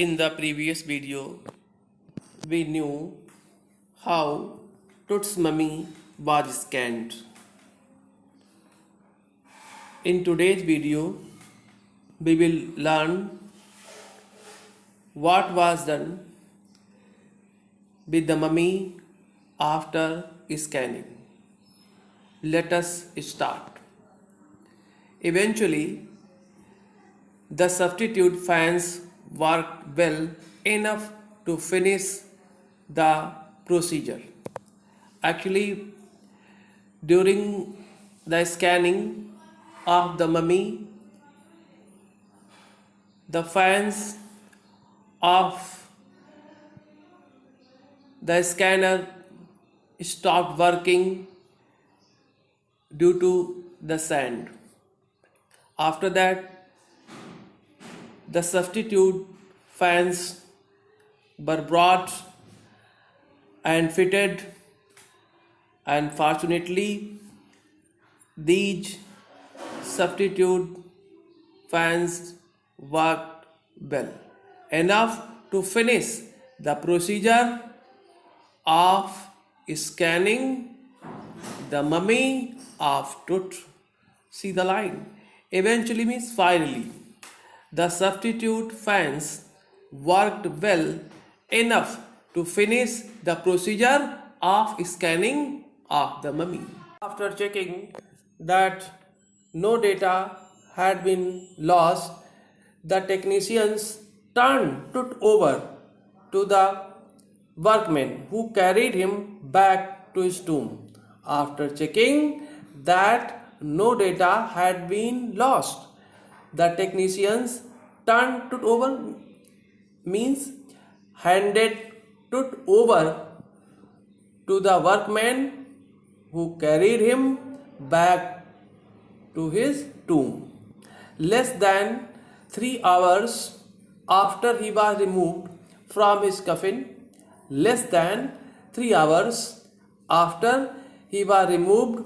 In the previous video, we knew how Tut's mummy was scanned. In today's video, we will learn what was done with the mummy after scanning. Let us start. Eventually, the substitute fans worked well enough to finish the procedure. Actually, during the scanning of the mummy, the fans of the scanner stopped working due to the sand. After that, the substitute fans were brought and fitted, and fortunately these substitute fans worked well enough to finish the procedure of scanning the mummy of Tut. See the line. Eventually means finally. The substitute fans worked well enough to finish the procedure of scanning of the mummy. After checking that no data had been lost, the technicians turned Tut over to the workmen who carried him back to his tomb. After checking that no data had been lost, the technicians turned Tut over means handed Tut over to the workmen who carried him back to his tomb. Less than 3 hours after he was removed from his coffin, less than 3 hours after he was removed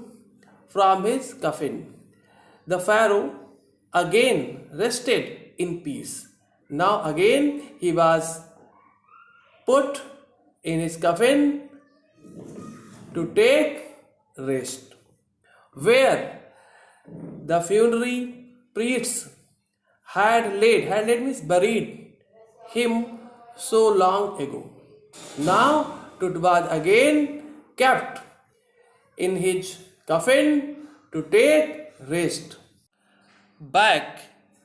from his coffin, the pharaoh again rested in peace. Now again he was put in his coffin to take rest, where the funerary priests had laid means buried him so long ago. Now Tut was again kept in his coffin to take rest. Back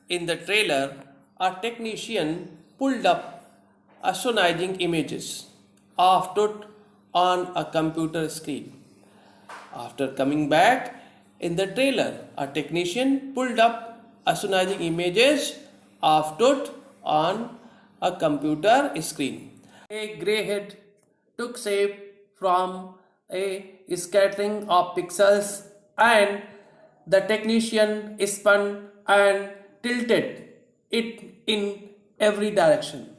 in the trailer, a technician pulled up astonishing images of Tut on a computer screen. After coming back in the trailer, a technician pulled up astonishing images of Tut on a computer screen. A grey head took shape from a scattering of pixels, and the technician spun and tilted it in every direction.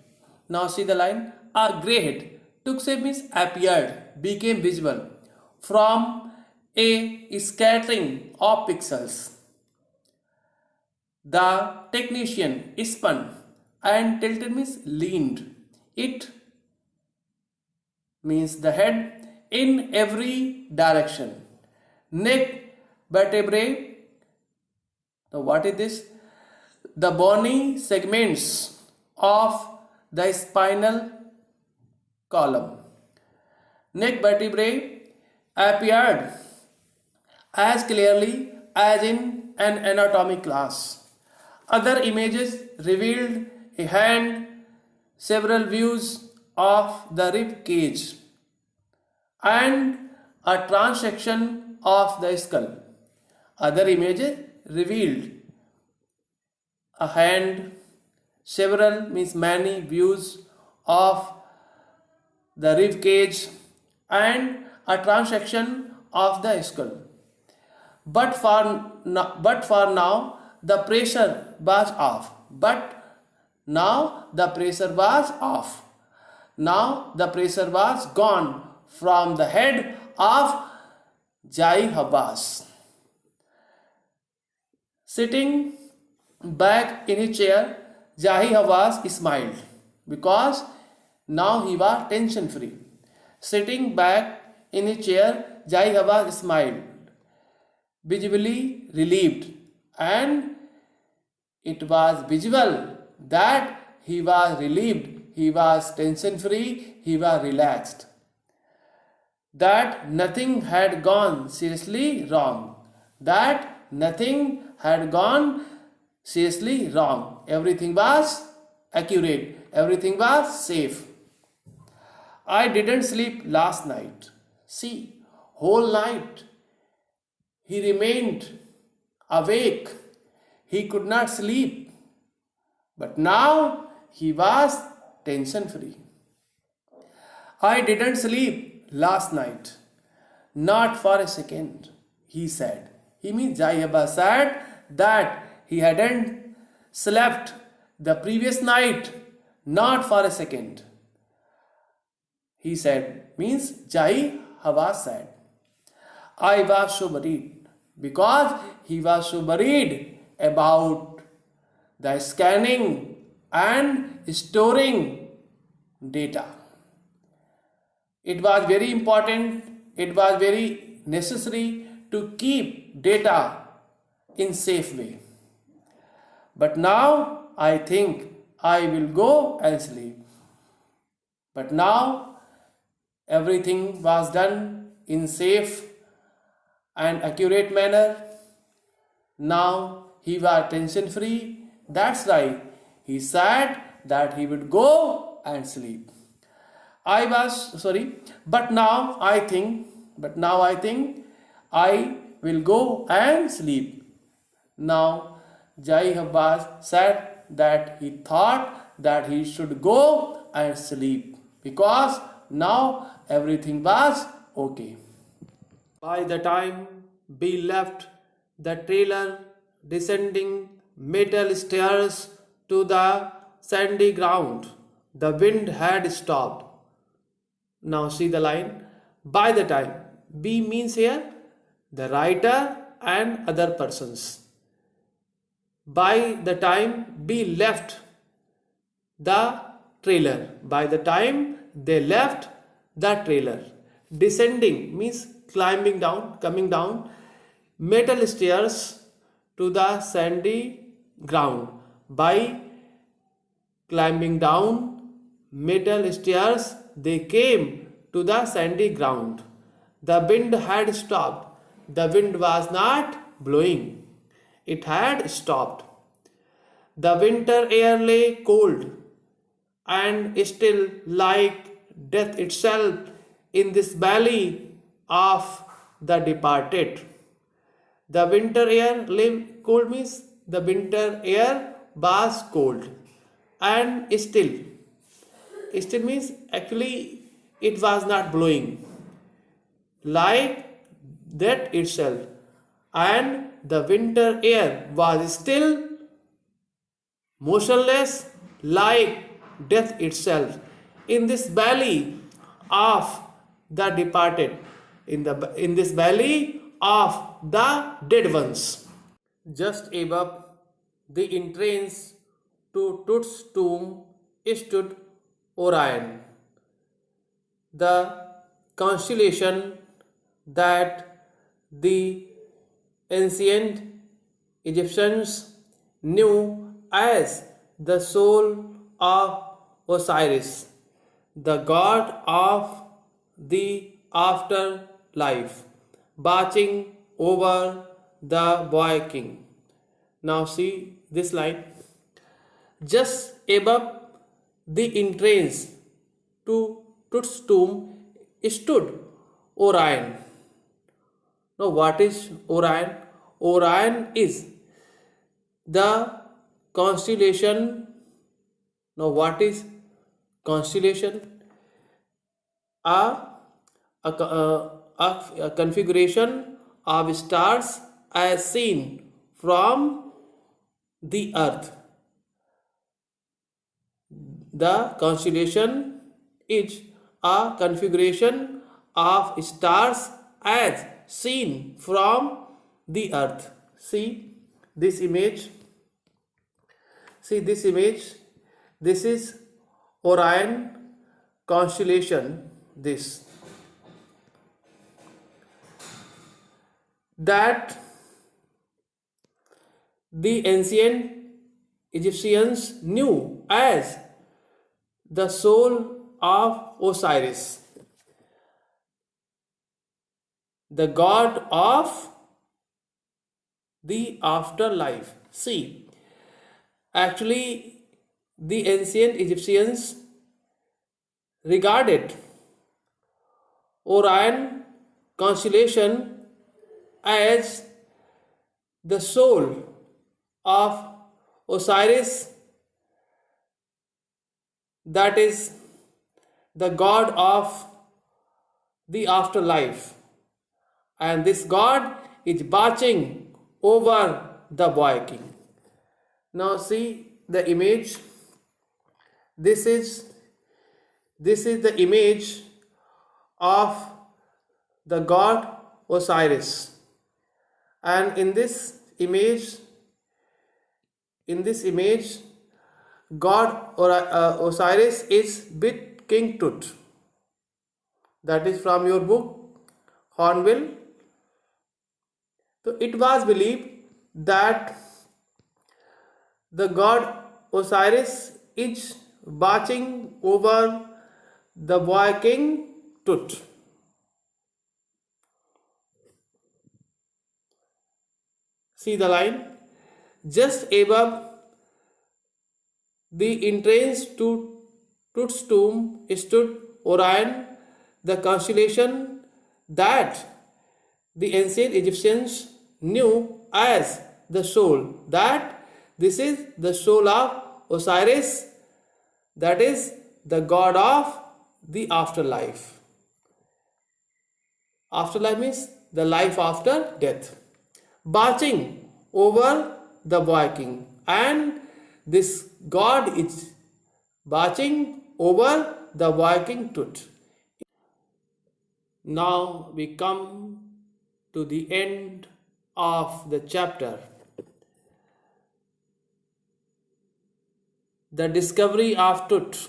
Now see the line. A grey head took shape means appeared, became visible from a scattering of pixels. The technician spun and tilted means leaned. It means the head in every direction. Neck vertebrae. Now what is this? The bony segments of the spinal column. Neck vertebrae appeared as clearly as in an anatomy class. Other images revealed a hand, several views of the rib cage, and a transection of the skull. Other images revealed a hand, several means many views of the rib cage, and a transection of the skull. But for now, the pressure was off. Now the pressure was gone from the head of Jai Hawass. Sitting back in his chair, Jahi Hawass smiled. because now he was tension free. Sitting back in his chair, Jai Hava smiled, visibly relieved, and it was visible that he was relieved, he was tension free, he was relaxed. That nothing had gone seriously wrong. That nothing had gone seriously wrong. Everything was accurate, everything was safe. I didn't sleep last night. See, whole night he remained awake. He could not sleep. But now he was tension free. I didn't sleep last night. Not for a second, he said. He means Jayaba said that he hadn't slept the previous night, not for a second. He said, means Jai Hava said. I was so worried because he was so worried about the scanning and storing data. It was very important, it was very necessary to keep data in safe way. But now I think I will go and sleep. But now everything was done in safe and accurate manner. Now he was tension free. That's why he said that he would go and sleep. But now I think I will go and sleep. Now Jai Abbas said that he thought that he should go and sleep because now everything was okay. By the time we left the trailer descending metal stairs to the sandy ground, the wind had stopped. Now see the line. By the time, B means here the writer and other persons. By the time B left the trailer, by the time they left the trailer, descending means climbing down, coming down metal stairs to the sandy ground. By climbing down metal stairs, they came to the sandy ground. The wind had stopped. The wind was not blowing. It had stopped. The winter air lay cold and still like death itself in this valley of the departed. The winter air lay cold means the winter air was cold and still means actually it was not blowing like that itself, and the winter air was still motionless like death itself in this valley of the departed, in this valley of the dead ones. Just above the entrance to Tut's tomb stood Orion, the constellation that the ancient Egyptians knew as the soul of Osiris, the god of the afterlife, watching over the boy king. Now see this line. Just above the entrance to Tut's tomb stood Orion. Now what is Orion? Orion is the constellation. Now what is constellation? A configuration of stars as seen from the earth. The constellation is a configuration of stars as seen from the earth. See this image. See this image. This is Orion constellation this, that the ancient Egyptians knew as the soul of Osiris, the god of the afterlife. See, actually, the ancient Egyptians regarded Orion constellation as the soul of Osiris, that is the god of the afterlife, and this god is watching over the boy king. Now see the image. This is the image of the god Osiris, and in this image god Osiris is with King Tut. That is from your book Hornbill. So it was believed that the god Osiris is watching over the boy king Tut. See the line? Just above the entrance to Tut's tomb stood Orion, the constellation that the ancient Egyptians knew as the soul, that this is the soul of Osiris, that is the god of the afterlife. Afterlife means the life after death, watching over the boy king, and this god is watching over the boy king Tut. Now we come to the end of the chapter. The discovery of Tut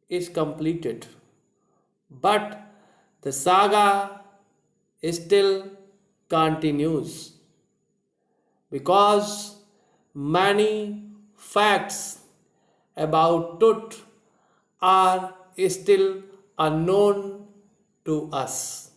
is completed, but the saga still continues, because many facts about Tut are still unknown to us.